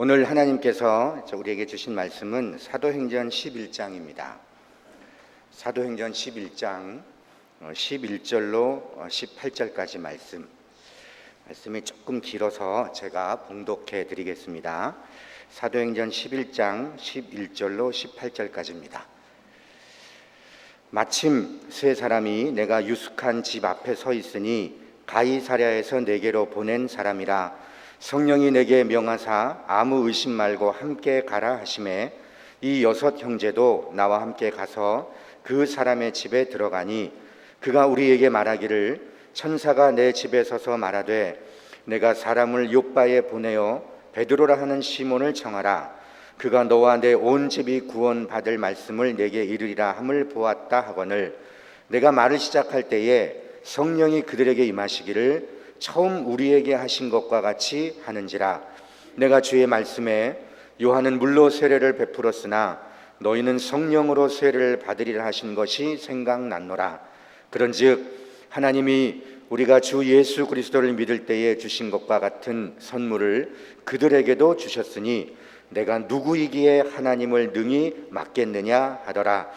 오늘 하나님께서 우리에게 주신 말씀은 사도행전 11장입니다. 사도행전 11장 11절로 18절까지 말씀이 조금 길어서 제가 봉독해 드리겠습니다. 사도행전 11장 11절로 18절까지입니다. 마침 세 사람이 내가 유숙한 집 앞에 서 있으니 가이사랴에서 내게로 보낸 사람이라 성령이 내게 명하사 아무 의심 말고 함께 가라 하시매 이 여섯 형제도 나와 함께 가서 그 사람의 집에 들어가니 그가 우리에게 말하기를 천사가 내 집에 서서 말하되 내가 사람을 요바에 보내어 베드로라 하는 시몬을 청하라. 그가 너와 내 온 집이 구원받을 말씀을 내게 이르리라 함을 보았다 하거늘 내가 말을 시작할 때에 성령이 그들에게 임하시기를 처음 우리에게 하신 것과 같이 하는지라. 내가 주의 말씀에 요한은 물로 세례를 베풀었으나 너희는 성령으로 세례를 받으리라 하신 것이 생각났노라. 그런즉 하나님이 우리가 주 예수 그리스도를 믿을 때에 주신 것과 같은 선물을 그들에게도 주셨으니 내가 누구이기에 하나님을 능히 맡겠느냐 하더라.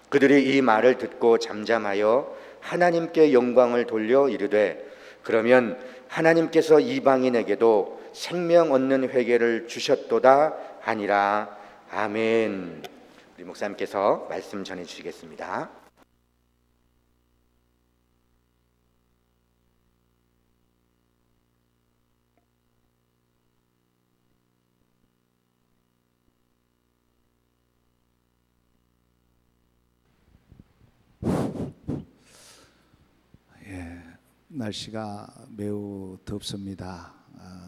그들이 이 말을 듣고 잠잠하여 하나님께 영광을 돌려 이르되 그러면 하나님께서 이방인에게도 생명 얻는 회개를 주셨도다 하니라. 아멘. 우리 목사님께서 말씀 전해 주시겠습니다. 날씨가 매우 덥습니다.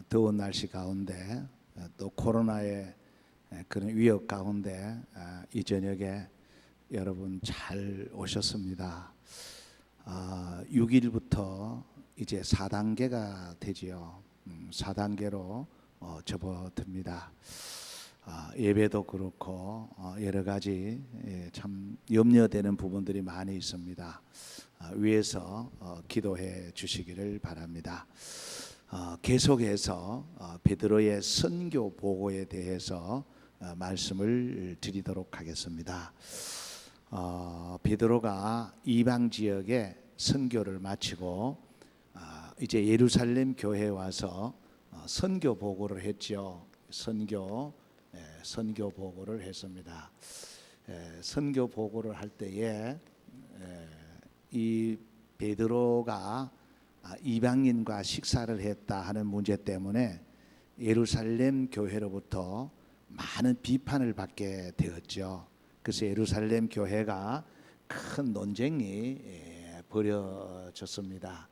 더운 날씨 가운데 또 코로나의 그런 위협 가운데 이 저녁에 여러분 잘 오셨습니다. 6일부터 이제 4단계가 되지요. 4단계로 접어듭니다. 예배도 그렇고 여러 가지 참 염려되는 부분들이 많이 있습니다. 위에서 기도해 주시기를 바랍니다. 계속해서 베드로의 선교 보고에 대해서 말씀을 드리도록 하겠습니다. 베드로가 이방 지역에 선교를 마치고 이제 예루살렘 교회에 와서 선교 보고를 했죠. 선교 보고를 했습니다. 선교 보고를 할 때에 이 베드로가 이방인과 식사를 했다 하는 문제 때문에 예루살렘 교회로부터 많은 비판을 받게 되었죠. 그래서 예루살렘 교회가 큰 논쟁이 벌어졌습니다.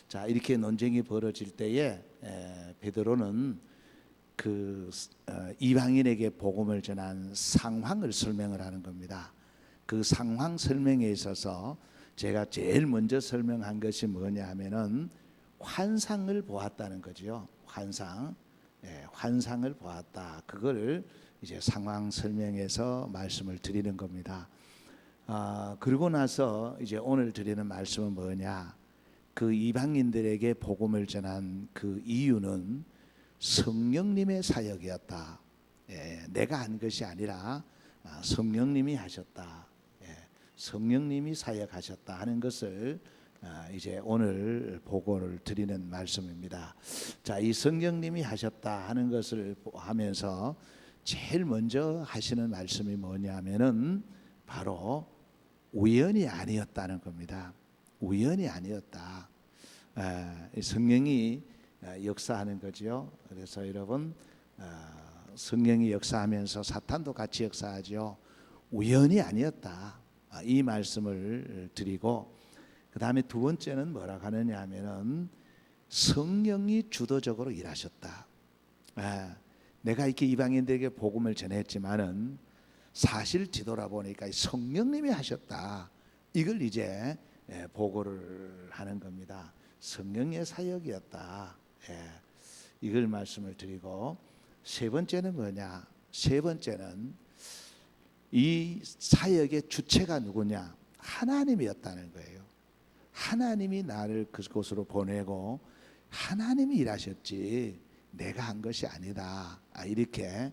자, 이렇게 논쟁이 벌어질 때에 베드로는 그 이방인에게 복음을 전한 상황을 설명을 하는 겁니다. 그 상황 설명에 있어서 제가 제일 먼저 설명한 것이 뭐냐 하면은 환상을 보았다는 거죠. 환상을 보았다. 그걸 이제 상황 설명에서 말씀을 드리는 겁니다. 그리고 나서 이제 오늘 드리는 말씀은 뭐냐? 그 이방인들에게 복음을 전한 그 이유는 성령님의 사역이었다. 내가 한 것이 아니라 성령님이 하셨다. 성령님이 사역하셨다 하는 것을 이제 오늘 보고를 드리는 말씀입니다. 자, 이 성령님이 하셨다 하는 것을 하면서 제일 먼저 하시는 말씀이 뭐냐면은 바로 우연이 아니었다는 겁니다. 우연이 아니었다. 성령이 역사하는 거죠. 그래서 여러분 성령이 역사하면서 사탄도 같이 역사하죠. 우연이 아니었다. 이 말씀을 드리고 그 다음에 두 번째는 뭐라고 하느냐 하면은 성령이 주도적으로 일하셨다. 내가 이렇게 이방인들에게 복음을 전했지만은 사실 뒤돌아보니까 성령님이 하셨다. 이걸 이제 보고를 하는 겁니다. 성령의 사역이었다. 이걸 말씀을 드리고 세 번째는 뭐냐? 세 번째는 이 사역의 주체가 누구냐? 하나님이었다는 거예요. 하나님이 나를 그곳으로 보내고 하나님이 일하셨지 내가 한 것이 아니다. 이렇게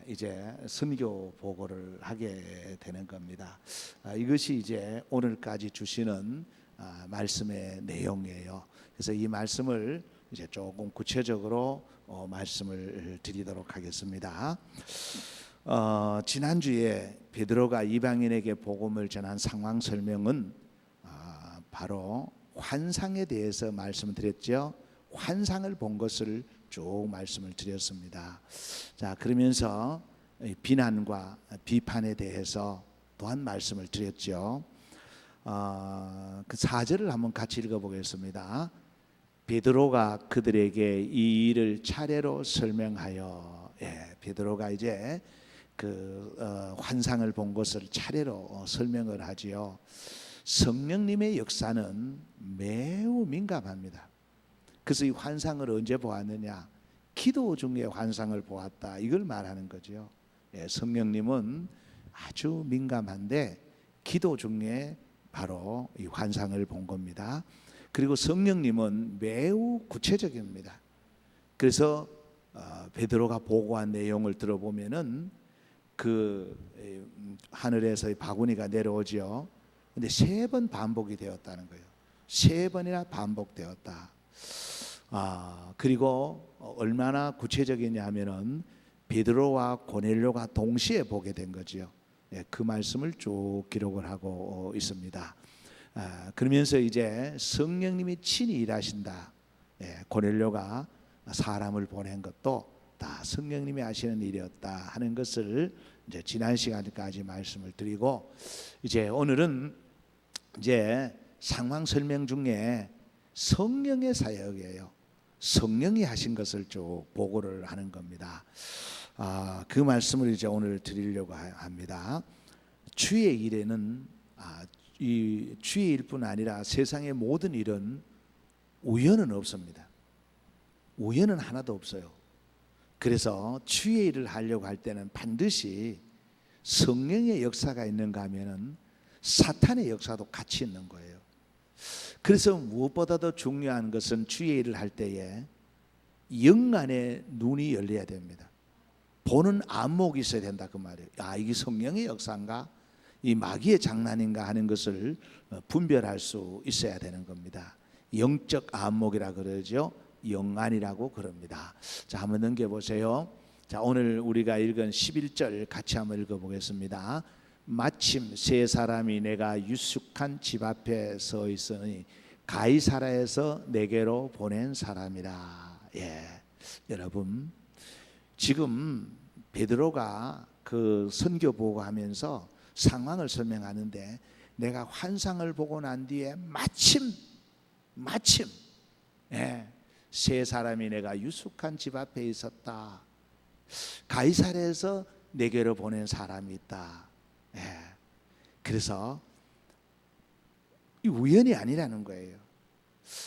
이제 선교 보고를 하게 되는 겁니다. 이것이 이제 오늘까지 주시는 말씀의 내용이에요. 그래서 이 말씀을 이제 조금 구체적으로 말씀을 드리도록 하겠습니다. 지난주에 베드로가 이방인에게 복음을 전한 상황 설명은 바로 환상에 대해서 말씀드렸죠. 환상을 본 것을 쭉 말씀을 드렸습니다. 자, 그러면서 비난과 비판에 대해서 또한 말씀을 드렸죠. 그 4절을 한번 같이 읽어보겠습니다. 베드로가 그들에게 이 일을 차례로 설명하여, 베드로가 이제 그 환상을 본 것을 차례로 설명을 하지요. 성령님의 역사는 매우 민감합니다. 그래서 이 환상을 언제 보았느냐? 기도 중에 환상을 보았다. 이걸 말하는 거죠. 성령님은 아주 민감한데 기도 중에 바로 이 환상을 본 겁니다. 그리고 성령님은 매우 구체적입니다. 그래서 베드로가 보고한 내용을 들어보면은 그 하늘에서의 바구니가 내려오지요. 근데 3번 반복이 되었다는 거예요. 3번이나 반복되었다. 그리고 얼마나 구체적이냐면은 베드로와 고넬료가 동시에 보게 된 거지요. 그 말씀을 쭉 기록을 하고 있습니다. 그러면서 이제 성령님이 친히 일하신다. 고넬료가 사람을 보낸 것도 다 성령님이 하시는 일이었다 하는 것을 이제 지난 시간까지 말씀을 드리고, 이제 오늘은 이제 상황 설명 중에 성령의 사역이에요. 성령이 하신 것을 쭉 보고를 하는 겁니다. 그 말씀을 이제 오늘 드리려고 합니다. 주의 일에는 이 주의 일뿐 아니라 세상의 모든 일은 우연은 없습니다. 우연은 하나도 없어요. 그래서 주의 일을 하려고 할 때는 반드시 성령의 역사가 있는가 하면은 사탄의 역사도 같이 있는 거예요. 그래서 무엇보다도 중요한 것은 주의 일을 할 때에 영안의 눈이 열려야 됩니다. 보는 안목이 있어야 된다 그 말이에요. 이게 성령의 역사인가, 이 마귀의 장난인가 하는 것을 분별할 수 있어야 되는 겁니다. 영적 안목이라 그러죠. 영안이라고 그럽니다. 자, 한번 넘겨보세요. 자, 오늘 우리가 읽은 11절 같이 한번 읽어보겠습니다. 마침 3사람이 내가 유숙한 집 앞에 서 있으니 가이사라에서 내게로 보낸 사람이라. 여러분, 지금 베드로가 그 선교 보고하면서 상황을 설명하는데, 내가 환상을 보고 난 뒤에 마침 3사람이 내가 유숙한 집 앞에 있었다. 가이사라에서 내게로 보낸 사람이 있다. 그래서 이 우연이 아니라는 거예요.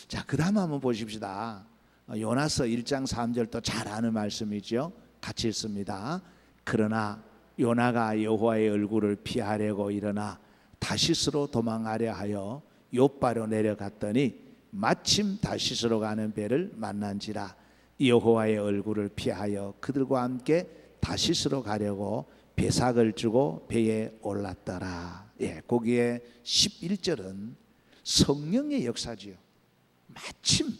자, 그 다음 한번 보십시다. 요나서 1장 3절도 잘 아는 말씀이죠. 같이 읽습니다. 그러나 요나가 여호와의 얼굴을 피하려고 일어나 다시스로 도망하려 하여 욥바로 내려갔더니 마침 다시스로 가는 배를 만난지라. 여호와의 얼굴을 피하여 그들과 함께 다시스로 가려고 배삭을 주고 배에 올랐더라. 거기에 11절은 성령의 역사지요. 마침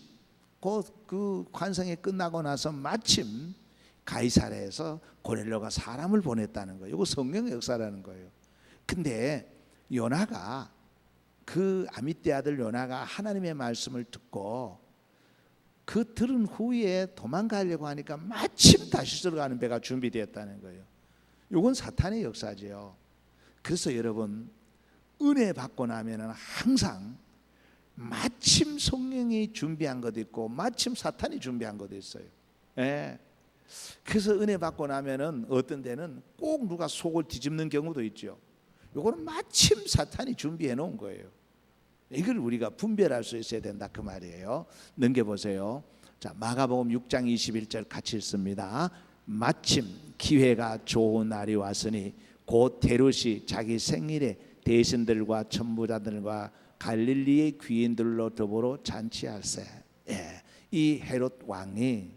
그 환상이 끝나고 나서 마침 가이사랴에서 고넬료가 사람을 보냈다는 거예요. 이거 성령의 역사라는 거예요. 근데 요나가, 그 아미떼 아들 요나가 하나님의 말씀을 듣고 그 들은 후에 도망가려고 하니까 마침 다시스로 가는 배가 준비되었다는 거예요. 이건 사탄의 역사지요. 그래서 여러분, 은혜 받고 나면은 항상 마침 성령이 준비한 것도 있고 마침 사탄이 준비한 것도 있어요. 그래서 은혜 받고 나면은 어떤 데는 꼭 누가 속을 뒤집는 경우도 있죠. 이거는 마침 사탄이 준비해 놓은 거예요. 이걸 우리가 분별할 수 있어야 된다 그 말이에요. 넘겨보세요. 자, 마가복음 6장 21절 같이 읽습니다. 마침 기회가 좋은 날이 왔으니 곧 헤롯이 자기 생일에 대신들과 천부자들과 갈릴리의 귀인들로 더불어 잔치할세. 이 헤롯 왕이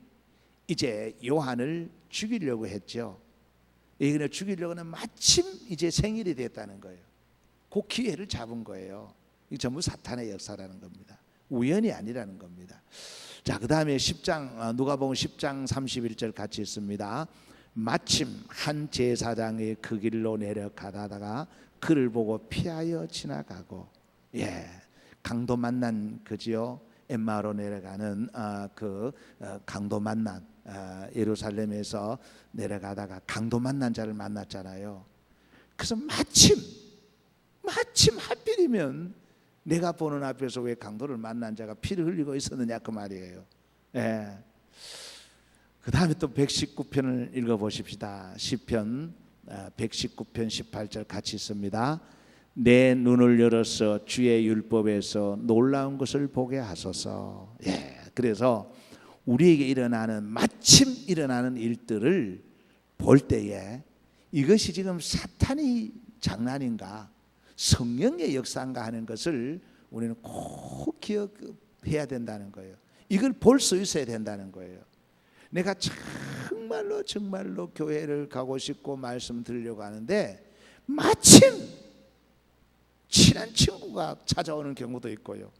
이제 요한을 죽이려고 했죠. 이걸 죽이려고는 마침 이제 생일이 됐다는 거예요. 그 기회를 잡은 거예요. 이 전부 사탄의 역사라는 겁니다. 우연이 아니라는 겁니다. 자, 그 다음에 10장 누가복음 10장 31절 같이 있습니다. 마침 한 제사장이 그 길로 내려가다가 그를 보고 피하여 지나가고, 강도 만난 그지요. 엠마오로 내려가는 강도 만난 예루살렘에서 내려가다가 강도 만난 자를 만났잖아요. 그래서 마침 하필이면 내가 보는 앞에서 왜 강도를 만난 자가 피를 흘리고 있었느냐 그 말이에요. 그 다음에 또 119편을 읽어보십시다. 시편 119편 18절 같이 있습니다. 내 눈을 열어서 주의 율법에서 놀라운 것을 보게 하소서. 그래서 우리에게 마침 일어나는 일들을 볼 때에 이것이 지금 사탄이 장난인가 성령의 역사인가 하는 것을 우리는 꼭 기억해야 된다는 거예요. 이걸 볼 수 있어야 된다는 거예요. 내가 정말로 교회를 가고 싶고 말씀 들으려고 하는데 마침 친한 친구가 찾아오는 경우도 있고요.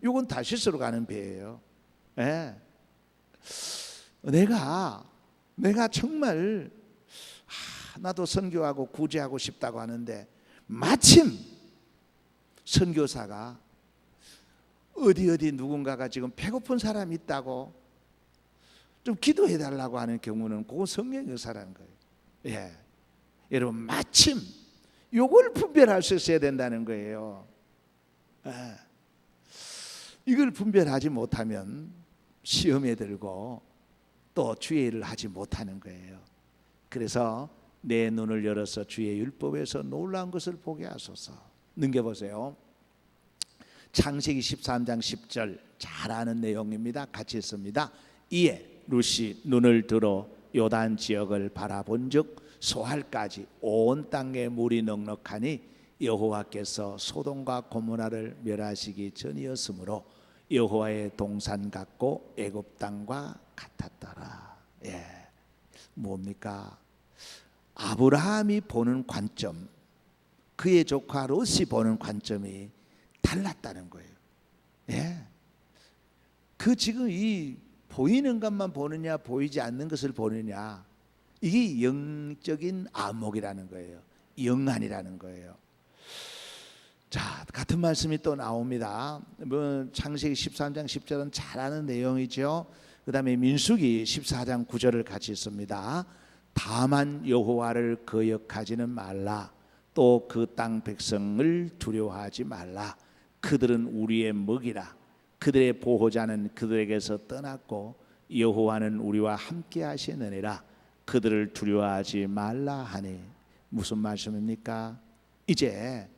이건 다시스로 가는 배예요. 내가 정말 나도 선교하고 구제하고 싶다고 하는데 마침 선교사가 어디 누군가가 지금 배고픈 사람이 있다고 좀 기도해 달라고 하는 경우는 그건 성령의 역사라는 거예요. 여러분 마침 이걸 분별할 수 있어야 된다는 거예요. 이걸 분별하지 못하면 시험에 들고 또 주의 일을 하지 못하는 거예요. 그래서 내 눈을 열어서 주의 율법에서 놀라운 것을 보게 하소서. 넘겨보세요. 창세기 13장 10절 잘 아는 내용입니다. 같이 읽습니다. 이에 룻이 눈을 들어 요단 지역을 바라본즉 소할까지 온 땅에 물이 넉넉하니 여호와께서 소돔과 고모라를 멸하시기 전이었으므로 여호와의 동산 같고 애굽 땅과 같았더라. 뭡니까? 아브라함이 보는 관점, 그의 조카 롯이 보는 관점이 달랐다는 거예요. 그 지금 이 보이는 것만 보느냐 보이지 않는 것을 보느냐, 이게 영적인 안목이라는 거예요. 영안이라는 거예요. 자, 같은 말씀이 또 나옵니다. 창세기 13장 10절은 잘 아는 내용이죠. 그 다음에 민수기 14장 9절을 같이 있습니다. 다만 여호와를 거역하지는 말라. 또 그 땅 백성을 두려워하지 말라. 그들은 우리의 먹이라. 그들의 보호자는 그들에게서 떠났고 여호와는 우리와 함께 하시느니라. 그들을 두려워하지 말라 하니. 무슨 말씀입니까? 이제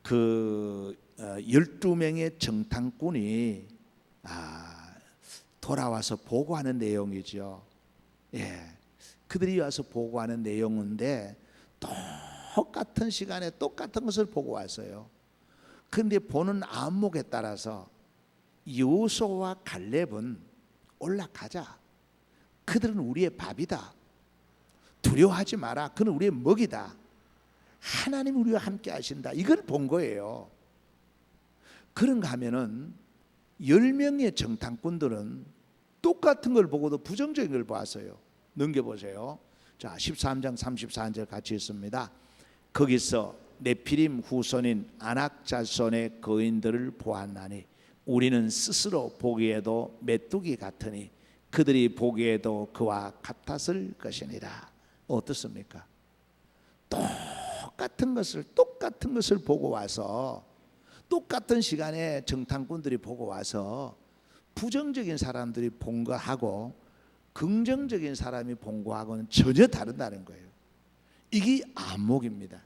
그 12명의 정탐꾼이 돌아와서 보고하는 내용이죠. 그들이 와서 보고하는 내용인데 똑같은 시간에 똑같은 것을 보고 왔어요. 그런데 보는 안목에 따라서 여호수아와 갈렙은 올라가자. 그들은 우리의 밥이다. 두려워하지 마라. 그는 우리의 먹이다. 하나님 우리와 함께 하신다. 이걸 본 거예요. 그런가 하면은 10명의 정탐꾼들은 똑같은 걸 보고도 부정적인 걸 보았어요. 넘겨보세요. 자, 13장 34절 같이 있습니다. 거기서 네피림 후손인 아낙 자손의 거인들을 보았나니 우리는 스스로 보기에도 메뚜기 같으니 그들이 보기에도 그와 같았을 것이니라. 어떻습니까? 똑같은 것을 보고 와서 똑같은 시간에 정탐꾼들이 보고 와서 부정적인 사람들이 본 거하고 긍정적인 사람이 본 거하고는 전혀 다르다는 거예요. 이게 안목입니다.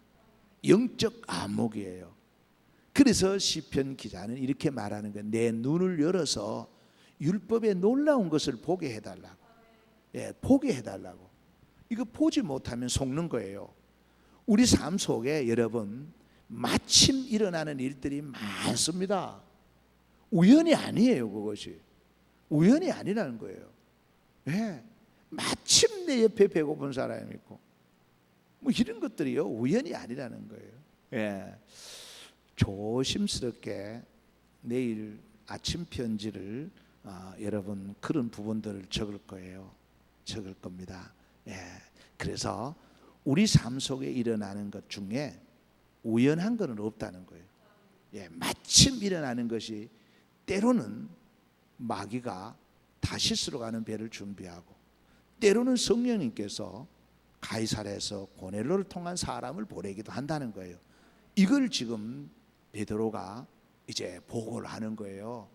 영적 안목이에요. 그래서 시편 기자는 이렇게 말하는 거예요. 내 눈을 열어서 율법의 놀라운 것을 보게 해달라고. 보게 해달라고. 이거 보지 못하면 속는 거예요. 우리 삶 속에 여러분 마침 일어나는 일들이 많습니다. 우연이 아니에요. 그것이 우연이 아니라는 거예요. 마침 내 옆에 배고픈 사람이 있고, 뭐 이런 것들이요 우연이 아니라는 거예요. 예. 조심스럽게 내일 아침 편지를 여러분 그런 부분들을 적을 거예요. 적을 겁니다. 예. 그래서 우리 삶 속에 일어나는 것 중에 우연한 것은 없다는 거예요. 예. 마침 일어나는 것이 때로는 마귀가 다시스로 가는 배를 준비하고, 때로는 성령님께서 가이사랴에서 고넬로를 통한 사람을 보내기도 한다는 거예요. 이걸 지금 베드로가 이제 보고를 하는 거예요.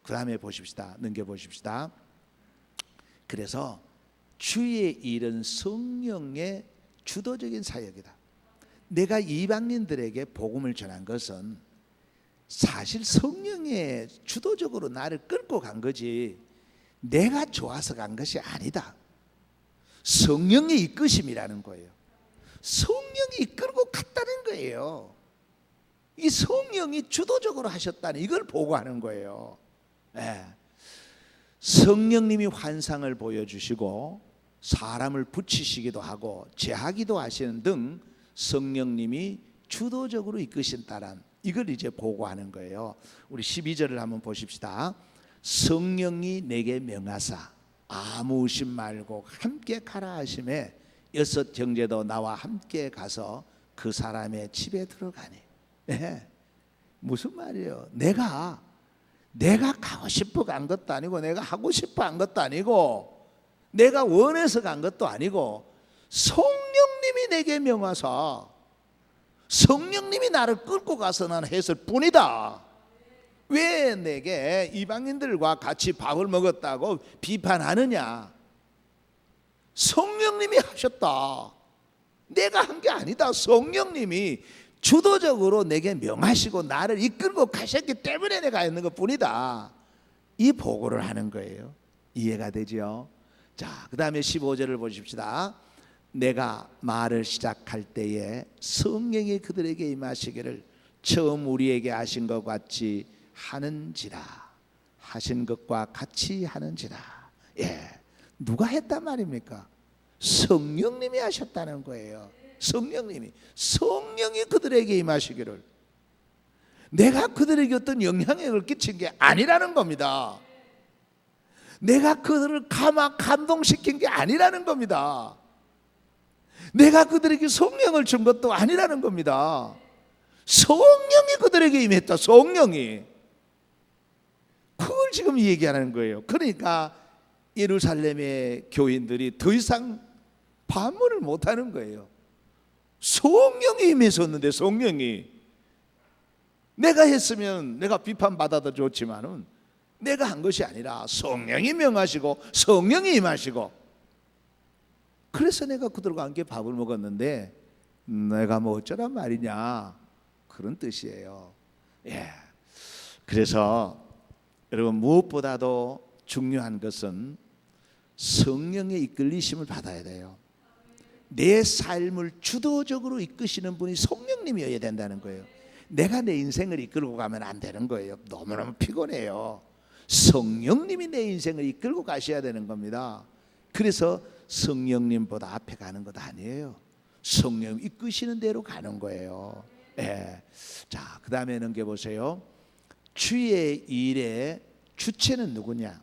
그 다음에 보십시다. 넘겨보십시다. 그래서 주의 일은 성령의 주도적인 사역이다. 내가 이방인들에게 복음을 전한 것은 사실 성령의 주도적으로 나를 끌고 간 거지 내가 좋아서 간 것이 아니다. 성령의 이끄심이라는 거예요. 성령이 이끌고 갔다는 거예요. 이 성령이 주도적으로 하셨다는 이걸 보고하는 거예요. 네. 성령님이 환상을 보여주시고 사람을 붙이시기도 하고 제하기도 하시는 등 성령님이 주도적으로 이끄신다란 이걸 이제 보고하는 거예요. 우리 12절을 한번 보십시다. 성령이 내게 명하사 아무 의심 말고 함께 가라 하심에 6 형제도 나와 함께 가서 그 사람의 집에 들어가니. 네. 무슨 말이에요? 내가 가고 싶어 간 것도 아니고 내가 하고 싶어 한 것도 아니고 내가 원해서 간 것도 아니고 성령님이 내게 명하사 성령님이 나를 끌고 가서 나는 했을 뿐이다. 왜 내게 이방인들과 같이 밥을 먹었다고 비판하느냐? 성령님이 하셨다. 내가 한 게 아니다. 성령님이 주도적으로 내게 명하시고 나를 이끌고 가셨기 때문에 내가 있는 것 뿐이다. 이 보고를 하는 거예요. 이해가 되죠? 자, 그 다음에 15절을 보십시다. 내가 말을 시작할 때에 성령이 그들에게 임하시기를 처음 우리에게 하신 것 같이 하는지라. 하신 것과 같이 하는지라. 예, 누가 했단 말입니까? 성령님이 하셨다는 거예요. 성령이 그들에게 임하시기를. 내가 그들에게 어떤 영향력을 끼친 게 아니라는 겁니다. 내가 그들을 감동시킨 게 아니라는 겁니다. 내가 그들에게 성령을 준 것도 아니라는 겁니다. 성령이 그들에게 임했다. 성령이. 그걸 지금 얘기하는 거예요. 그러니까 예루살렘의 교인들이 더 이상 반문을 못하는 거예요. 성령이 임했었는데 성령이. 내가 했으면 내가 비판받아도 좋지만은 내가 한 것이 아니라 성령이 명하시고 성령이 임하시고, 그래서 내가 그들과 함께 밥을 먹었는데 내가 뭐 어쩌란 말이냐 그런 뜻이에요. 예. 그래서 여러분 무엇보다도 중요한 것은 성령의 이끌리심을 받아야 돼요. 내 삶을 주도적으로 이끄시는 분이 성령님이어야 된다는 거예요. 내가 내 인생을 이끌고 가면 안 되는 거예요. 너무너무 피곤해요. 성령님이 내 인생을 이끌고 가셔야 되는 겁니다. 그래서 성령님보다 앞에 가는 것 아니에요. 성령 이끄시는 대로 가는 거예요. 예. 자, 그 다음에 넘겨보세요. 주의 일의 주체는 누구냐?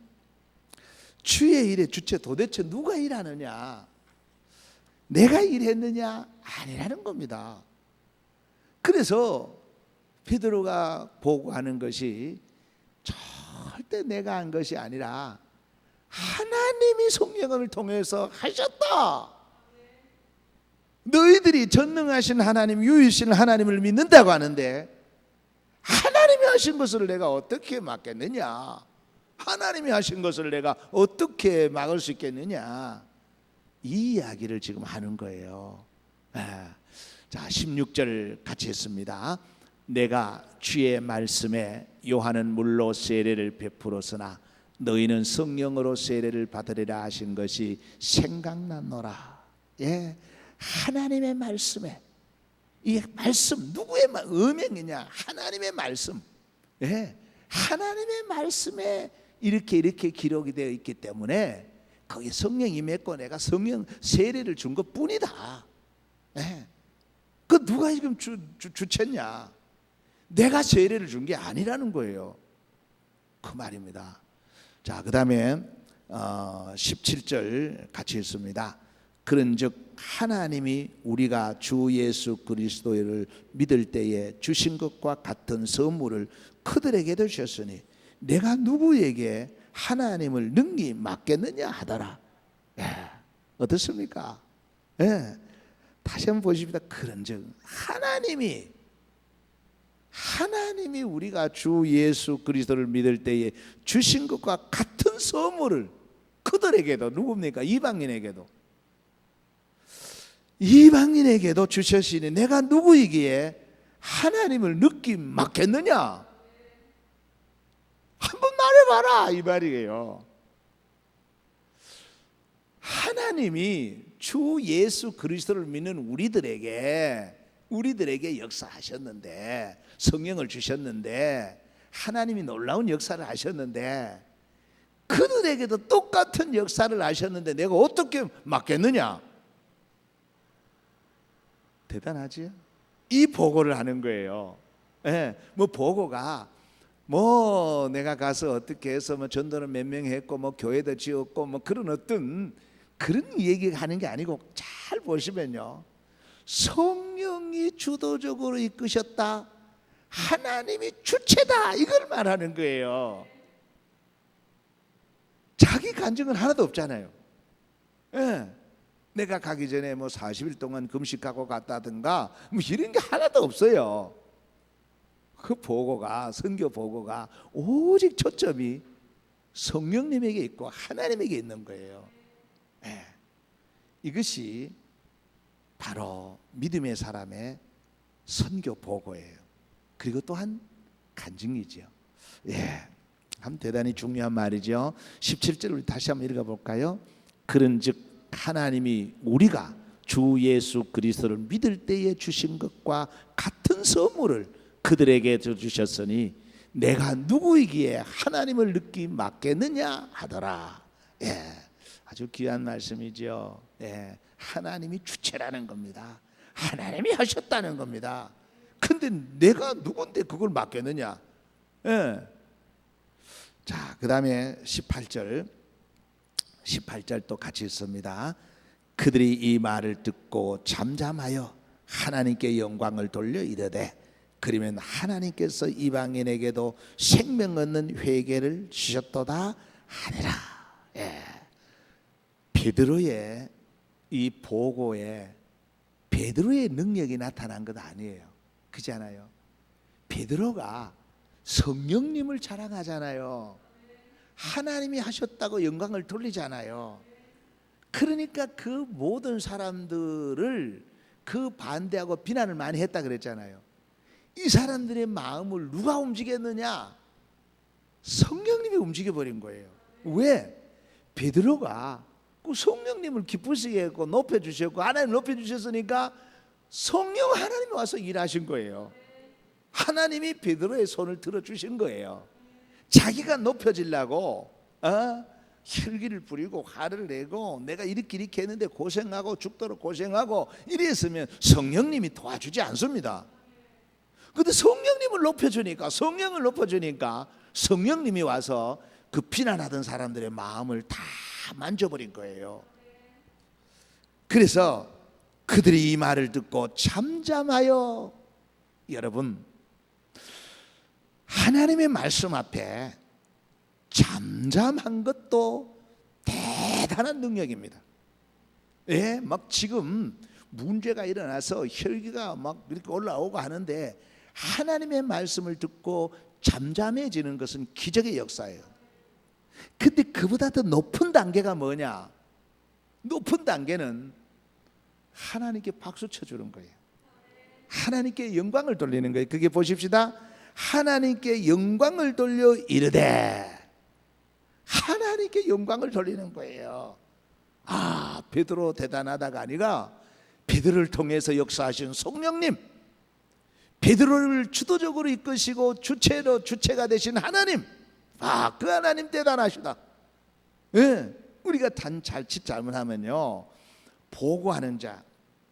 주의 일의 주체 도대체 누가 일하느냐? 내가 일했느냐? 아니라는 겁니다. 그래서 베드로가 보고하는 것이 절대 내가 한 것이 아니라 하나님이 성령을 통해서 하셨다. 너희들이 전능하신 하나님, 유일신 하나님을 믿는다고 하는데 하나님이 하신 것을 내가 어떻게 막겠느냐? 하나님이 하신 것을 내가 어떻게 막을 수 있겠느냐? 이 이야기를 지금 하는 거예요. 자, 16절 같이 했습니다. 내가 주의 말씀에 요한은 물로 세례를 베풀었으나 너희는 성령으로 세례를 받으리라 하신 것이 생각나노라. 예, 하나님의 말씀에, 이 말씀 누구의 음행이냐? 하나님의 말씀. 예, 하나님의 말씀에 이렇게 기록이 되어 있기 때문에 거기 성령이 맺고 내가 성령 세례를 준 것뿐이다. 예. 그 누가 지금 주체냐? 내가 세례를 준 게 아니라는 거예요. 그 말입니다. 자, 그 다음에 17절 같이 읽습니다. 그런즉 하나님이 우리가 주 예수 그리스도를 믿을 때에 주신 것과 같은 선물을 그들에게도 주셨으니 내가 누구에게 하나님을 능히 맡겠느냐 하더라. 예, 어떻습니까? 예, 다시 한번 보십시다. 그런즉 하나님이 우리가 주 예수 그리스도를 믿을 때에 주신 것과 같은 선물을 그들에게도, 누굽니까? 이방인에게도 주셨으니 내가 누구이기에 하나님을 느낌 맡겠느냐? 한번 말해봐라 이 말이에요. 하나님이 주 예수 그리스도를 믿는 우리들에게 역사하셨는데, 성령을 주셨는데, 하나님이 놀라운 역사를 하셨는데, 그들에게도 똑같은 역사를 하셨는데 내가 어떻게 맡겠느냐? 대단하지요? 이 보고를 하는 거예요. 예, 뭐 보고가 뭐 내가 가서 어떻게 해서 뭐 전도는 몇 명 했고 뭐 교회도 지었고 뭐 그런 어떤 그런 얘기하는 게 아니고, 잘 보시면요, 성령이 주도적으로 이끄셨다, 하나님이 주체다, 이걸 말하는 거예요. 자기 간증은 하나도 없잖아요. 예. 내가 가기 전에 뭐 40일 동안 금식하고 갔다든가 뭐 이런 게 하나도 없어요. 그 보고가, 선교 보고가 오직 초점이 성령님에게 있고 하나님에게 있는 거예요. 예. 이것이 바로 믿음의 사람의 선교 보고예요. 그리고 또한 간증이죠. 예, 참 대단히 중요한 말이죠. 17절 우리 다시 한번 읽어볼까요? 그런즉 하나님이 우리가 주 예수 그리스도를 믿을 때에 주신 것과 같은 선물을 그들에게 주셨으니 내가 누구이기에 하나님을 느끼 맡겠느냐 하더라. 예, 아주 귀한 말씀이죠. 예, 하나님이 주체라는 겁니다. 하나님이 하셨다는 겁니다. 근데 내가 누군데 그걸 맡겠느냐? 예. 자, 그 다음에 18절 또 같이 있습니다. 그들이 이 말을 듣고 잠잠하여 하나님께 영광을 돌려 이르되, 그러면 하나님께서 이방인에게도 생명 얻는 회개를 주셨도다 하니라. 예. 베드로의 이 보고에 베드로의 능력이 나타난 것 아니에요. 그렇잖아요. 베드로가 성령님을 자랑하잖아요. 하나님이 하셨다고 영광을 돌리잖아요. 그러니까 그 모든 사람들을 그 반대하고 비난을 많이 했다 그랬잖아요. 이 사람들의 마음을 누가 움직였느냐? 성령님이 움직여버린 거예요. 왜? 베드로가 그 성령님을 기쁘시게 했고 높여주셨고 하나님 높여주셨으니까 성령 하나님이 와서 일하신 거예요. 하나님이 베드로의 손을 들어주신 거예요. 자기가 높여지려고 혈기를 부리고 화를 내고 내가 이렇게 했는데 고생하고 죽도록 고생하고 이랬으면 성령님이 도와주지 않습니다. 그런데 성령님을 높여주니까, 성령을 높여주니까 성령님이 와서 그 비난하던 사람들의 마음을 다 만져버린 거예요. 그래서 그들이 이 말을 듣고 잠잠하여, 여러분, 하나님의 말씀 앞에 잠잠한 것도 대단한 능력입니다. 예, 막 지금 문제가 일어나서 혈기가 막 이렇게 올라오고 하는데 하나님의 말씀을 듣고 잠잠해지는 것은 기적의 역사예요. 근데 그보다 더 높은 단계가 뭐냐? 높은 단계는 하나님께 박수 쳐주는 거예요. 하나님께 영광을 돌리는 거예요. 그게 보십시다. 하나님께 영광을 돌려 이르되, 하나님께 영광을 돌리는 거예요. 아, 베드로 대단하다가 아니라 베드로를 통해서 역사하신 성령님, 베드로를 주도적으로 이끄시고 주체가 되신 하나님, 아, 그 하나님 대단하시다. 예, 우리가 자칫 잘못하면요, 보고하는 자,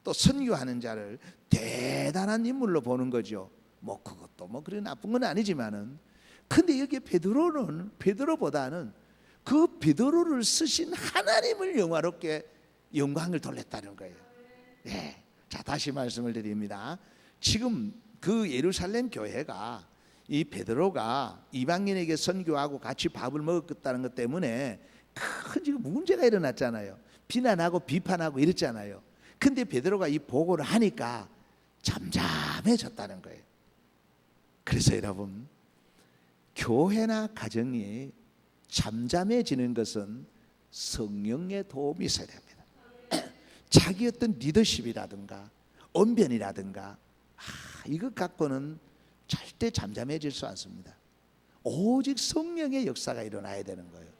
또 선교하는 자를 대단한 인물로 보는 거죠. 뭐 그것도 뭐 그리 나쁜 건 아니지만은, 근데 여기 베드로보다는 그 베드로를 쓰신 하나님을 영화롭게 영광을 돌렸다는 거예요. 네. 자, 다시 말씀을 드립니다. 지금 그 예루살렘 교회가 이 베드로가 이방인에게 선교하고 같이 밥을 먹었다는 것 때문에 큰 지금 문제가 일어났잖아요. 비난하고 비판하고 이랬잖아요. 근데 베드로가 이 보고를 하니까 잠잠해졌다는 거예요. 그래서 여러분, 교회나 가정이 잠잠해지는 것은 성령의 도움이 있어야 됩니다. 자기 어떤 리더십이라든가 언변이라든가 이것 갖고는 절대 잠잠해질 수 않습니다. 오직 성령의 역사가 일어나야 되는 거예요.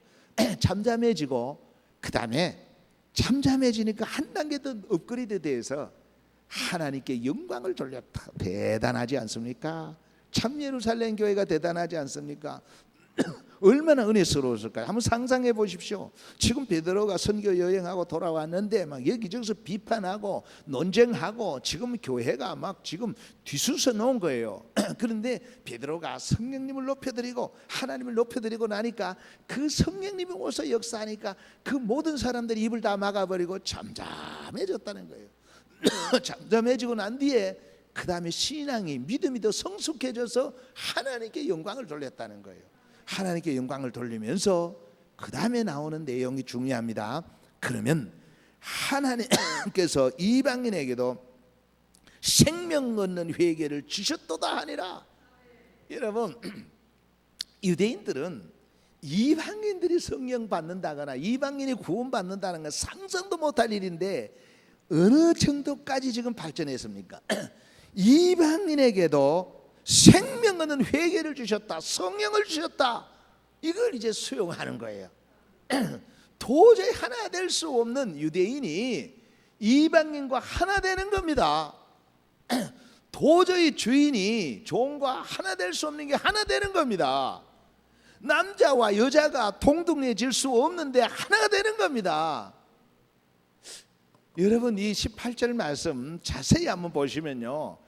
잠잠해지고 그 다음에 잠잠해지니까 한 단계 더 업그레이드 돼서 하나님께 영광을 돌렸다. 대단하지 않습니까? 참 예루살렘 교회가 대단하지 않습니까? 얼마나 은혜스러웠을까요? 한번 상상해 보십시오. 지금 베드로가 선교 여행하고 돌아왔는데 막 여기저기서 비판하고 논쟁하고 지금 교회가 막 지금 뒤수서 놓은 거예요. 그런데 베드로가 성령님을 높여드리고 하나님을 높여드리고 나니까 그 성령님이 오서 역사하니까 그 모든 사람들이 입을 다 막아버리고 잠잠해졌다는 거예요. 잠잠해지고 난 뒤에 그 다음에 신앙이 믿음이 더 성숙해져서 하나님께 영광을 돌렸다는 거예요. 하나님께 영광을 돌리면서 그 다음에 나오는 내용이 중요합니다. 그러면 하나님께서 이방인에게도 생명 얻는 회개를 주셨도다 하니라. 여러분, 유대인들은 이방인들이 성령 받는다거나 이방인이 구원 받는다는 건 상상도 못할 일인데 어느 정도까지 지금 발전했습니까? 이방인에게도 생명 얻는 회개를 주셨다, 성령을 주셨다. 이걸 이제 수용하는 거예요. 도저히 하나 될 수 없는 유대인이 이방인과 하나 되는 겁니다. 도저히 주인이 종과 하나 될 수 없는 게 하나 되는 겁니다. 남자와 여자가 동등해질 수 없는데 하나가 되는 겁니다. 여러분, 이 18절 말씀 자세히 한번 보시면요,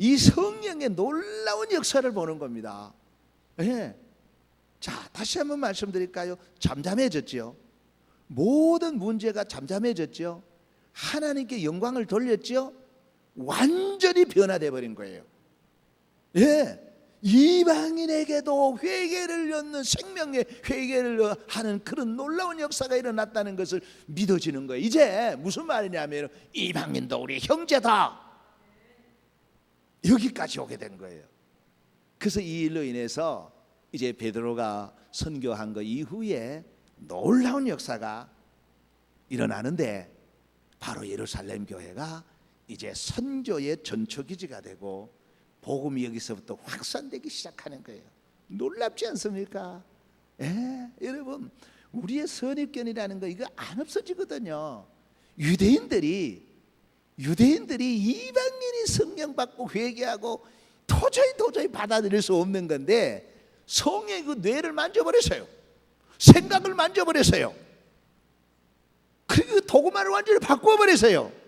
이 성령의 놀라운 역사를 보는 겁니다. 예. 자, 다시 한번 말씀드릴까요? 잠잠해졌죠. 모든 문제가 잠잠해졌죠. 하나님께 영광을 돌렸죠. 완전히 변화돼 버린 거예요. 예. 이방인에게도 회개를 얻는 생명의 회개를 하는 그런 놀라운 역사가 일어났다는 것을 믿어지는 거예요. 이제 무슨 말이냐면 이방인도 우리 형제다. 여기까지 오게 된 거예요. 그래서 이 일로 인해서 이제 베드로가 선교한 거 이후에 놀라운 역사가 일어나는데 바로 예루살렘 교회가 이제 선교의 전초기지가 되고 복음이 여기서부터 확산되기 시작하는 거예요. 놀랍지 않습니까? 예, 여러분, 우리의 선입견이라는 거 이거 안 없어지거든요. 유대인들이 이방인이 성령 받고 회개하고 도저히 받아들일 수 없는 건데 성령이 그 뇌를 만져버렸어요. 생각을 만져버렸어요. 그리고 도구만을 완전히 바꿔버렸어요.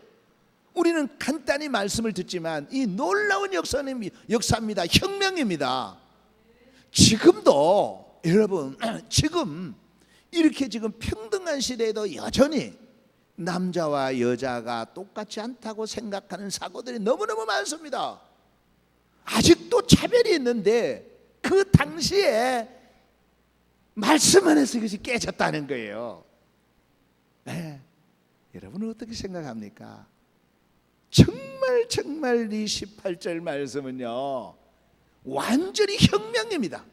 우리는 간단히 말씀을 듣지만 이 놀라운 역사입니다. 혁명입니다. 지금도 여러분, 지금 이렇게 지금 평등한 시대에도 여전히 남자와 여자가 똑같지 않다고 생각하는 사고들이 너무너무 많습니다. 아직도 차별이 있는데 그 당시에 말씀 안에서 이것이 깨졌다는 거예요. 네. 여러분은 어떻게 생각합니까? 정말 이 18절 말씀은요 완전히 혁명입니다.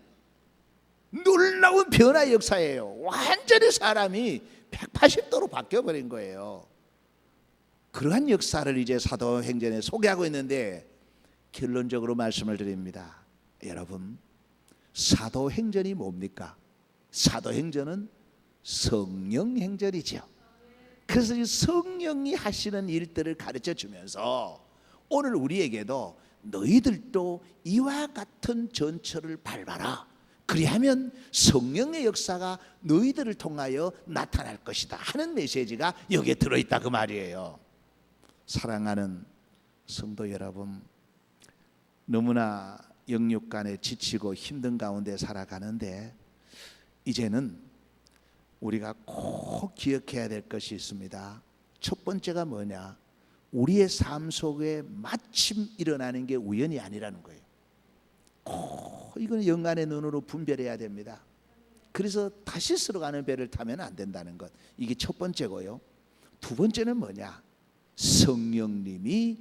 놀라운 변화의 역사예요. 완전히 사람이 180도로 바뀌어버린 거예요. 그러한 역사를 이제 사도행전에 소개하고 있는데 결론적으로 말씀을 드립니다. 여러분, 사도행전이 뭡니까? 사도행전은 성령행전이죠. 그래서 이 성령이 하시는 일들을 가르쳐 주면서 오늘 우리에게도 너희들도 이와 같은 전철을 밟아라, 그리하면 성령의 역사가 너희들을 통하여 나타날 것이다 하는 메시지가 여기에 들어있다 그 말이에요. 사랑하는 성도 여러분, 너무나 영육간에 지치고 힘든 가운데 살아가는데 이제는 우리가 꼭 기억해야 될 것이 있습니다. 첫 번째가 뭐냐? 우리의 삶 속에 마침 일어나는 게 우연이 아니라는 거예요. 이건 영안의 눈으로 분별해야 됩니다. 그래서 다시 쓸어가는 배를 타면 안 된다는 것, 이게 첫 번째고요. 두 번째는 뭐냐? 성령님이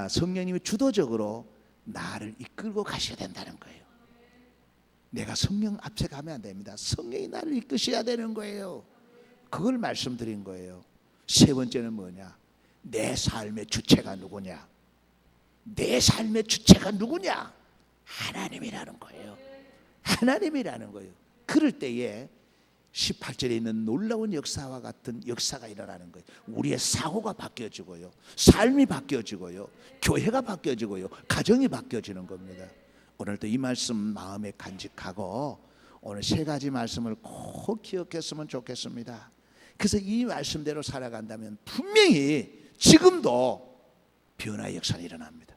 성령님이 주도적으로 나를 이끌고 가셔야 된다는 거예요. 내가 성령 앞에 가면 안 됩니다. 성령이 나를 이끄셔야 되는 거예요. 그걸 말씀드린 거예요. 세 번째는 뭐냐? 내 삶의 주체가 누구냐? 내 삶의 주체가 누구냐? 하나님이라는 거예요. 하나님이라는 거예요. 그럴 때에 18절에 있는 놀라운 역사와 같은 역사가 일어나는 거예요. 우리의 사고가 바뀌어지고요, 삶이 바뀌어지고요, 교회가 바뀌어지고요, 가정이 바뀌어지는 겁니다. 오늘도 이 말씀 마음에 간직하고 오늘 세 가지 말씀을 꼭 기억했으면 좋겠습니다. 그래서 이 말씀대로 살아간다면 분명히 지금도 변화의 역사가 일어납니다.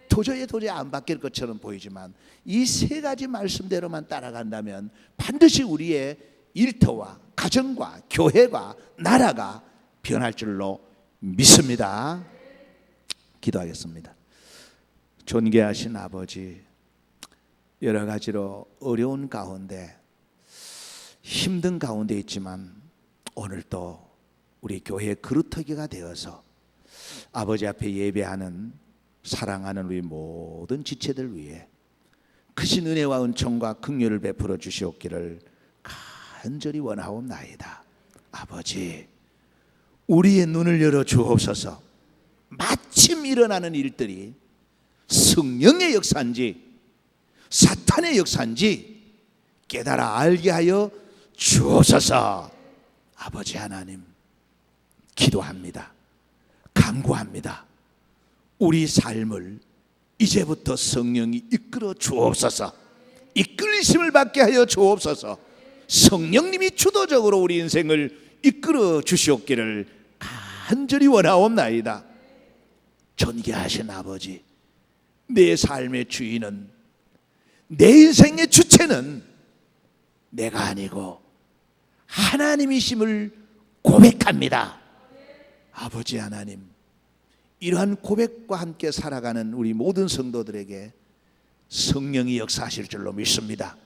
도저히 안 바뀔 것처럼 보이지만 이 세 가지 말씀대로만 따라간다면 반드시 우리의 일터와 가정과 교회가 나라가 변할 줄로 믿습니다. 기도하겠습니다. 존귀하신 아버지, 여러 가지로 어려운 가운데 힘든 가운데 있지만 오늘도 우리 교회의 그루터기가 되어서 아버지 앞에 예배하는 사랑하는 우리 모든 지체들 위해 크신 은혜와 은총과 긍휼을 베풀어 주시옵기를 간절히 원하옵나이다. 아버지, 우리의 눈을 열어 주옵소서. 마침 일어나는 일들이 성령의 역사인지 사탄의 역사인지 깨달아 알게 하여 주옵소서. 아버지 하나님, 기도합니다. 간구합니다. 우리 삶을 이제부터 성령이 이끌어 주옵소서. 이끌리심을 받게 하여 주옵소서. 성령님이 주도적으로 우리 인생을 이끌어 주시옵기를 간절히 원하옵나이다. 존귀하신 아버지, 내 삶의 주인은, 내 인생의 주체는 내가 아니고 하나님이심을 고백합니다. 아버지 하나님, 이러한 고백과 함께 살아가는 우리 모든 성도들에게 성령이 역사하실 줄로 믿습니다.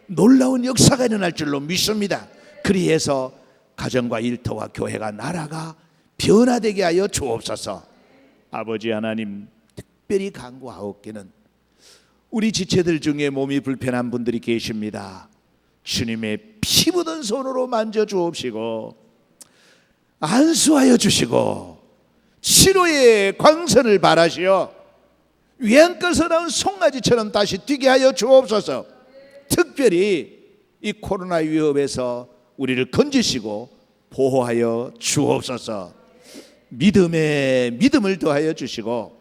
놀라운 역사가 일어날 줄로 믿습니다. 그리해서 가정과 일터와 교회가 나라가 변화되게 하여 주옵소서. 아버지 하나님, 특별히 간구하옵기는 우리 지체들 중에 몸이 불편한 분들이 계십니다. 주님의 피 묻은 손으로 만져주옵시고 안수하여 주시고 치료의 광선을 발하시어 위안가서 나온 송아지처럼 다시 뛰게 하여 주옵소서. 특별히 이 코로나 위협에서 우리를 건지시고 보호하여 주옵소서. 믿음에 믿음을 더하여 주시고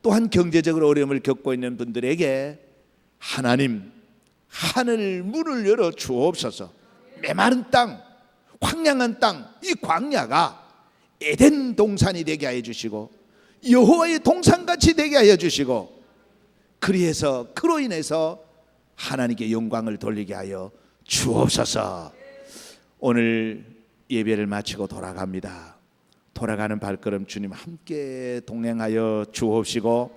또한 경제적으로 어려움을 겪고 있는 분들에게 하나님 하늘 문을 열어 주옵소서. 메마른 땅, 황량한 땅, 이 광야가 에덴 동산이 되게 하여 주시고 여호와의 동산같이 되게 하여 주시고 그리해서 그로 인해서 하나님께 영광을 돌리게 하여 주옵소서. 오늘 예배를 마치고 돌아갑니다. 돌아가는 발걸음 주님 함께 동행하여 주옵시고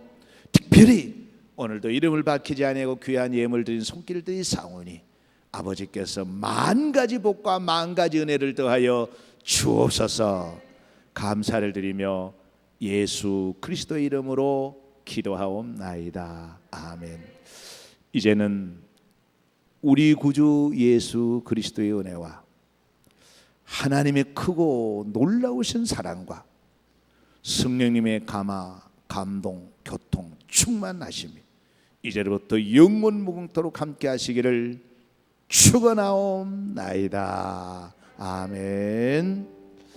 특별히 오늘도 이름을 밝히지 아니하고 귀한 예물 드린 손길들이 사오니 아버지께서 만 가지 복과 만 가지 은혜를 더하여 주옵소서. 감사를 드리며 예수 그리스도의 이름으로 기도하옵나이다. 아멘. 이제는 우리 구주 예수 그리스도의 은혜와 하나님의 크고 놀라우신 사랑과 성령님의 감화, 감동, 교통, 충만하심이 이제부터 영원 무궁토록 함께 하시기를 축원하옵나이다. 아멘.